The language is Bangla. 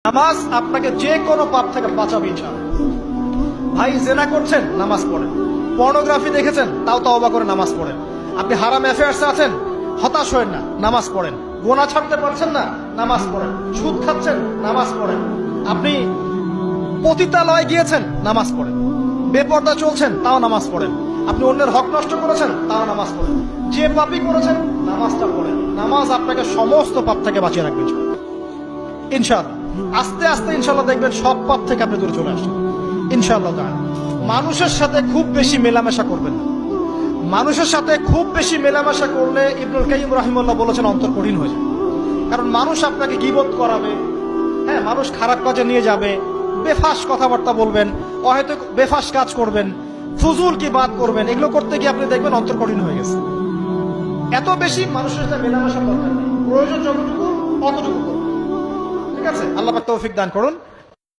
নামাজ আপনাকে যে কোনো পাপ থেকে বাঁচাবে ইনশাআল্লাহ। ভাই জেনা করছেন, নামাজ পড়েন। পর্নোগ্রাফি দেখেছেন, তাও তওবা করে নামাজ পড়েন। আপনি হারাম অ্যাফেয়ার্সে আছেন, হতাশ হয়েন না, নামাজ পড়েন। গোনা ছাড়তে পারছেন না, নামাজ পড়েন। সুদ খাচ্ছেন, নামাজ পড়েন। আপনি পতিতালয়ে গিয়েছেন, নামাজ পড়েন। বেপর্দা চলছেন, তাও নামাজ পড়েন। আপনি অন্যের হক নষ্ট করেছেন, তাও নামাজ পড়েন। যে পাপই করেছেন, নামাজটা পড়েন। নামাজ আপনাকে সমস্ত পাপ থেকে বাঁচিয়ে রাখবে ইনশাআল্লাহ। আস্তে আস্তে ইনশাআল্লাহ দেখবেন সব পাপ থেকে আপনি দূরে চলে আসছেন ইনশাআল্লাহ। মানুষের সাথে খুব বেশি মেলামেশা করবেন না। মানুষের সাথে খুব বেশি মেলামেশা করলে ইবনুল কাইয়িম রাহিমাহুল্লাহ বলেছেন অন্তর কঠিন হয়ে যায়। কারণ মানুষ আপনাকে গীবত করাবে, হ্যাঁ, মানুষ খারাপ কাজে নিয়ে যাবে, বেফাস কথাবার্তা বলবেন, হয়তো বেফাস কাজ করবেন, ফুজুল কি বাদ করবেন। এগুলো করতে গিয়ে আপনি দেখবেন অন্তর কঠিন হয়ে গেছে। এত বেশি মানুষের সাথে মেলামেশা দরকার নেই, প্রয়োজন যতটুকু অতটুকু করুন। ঠিক আছে, আল্লাহ পাক তৌফিক দান করুন।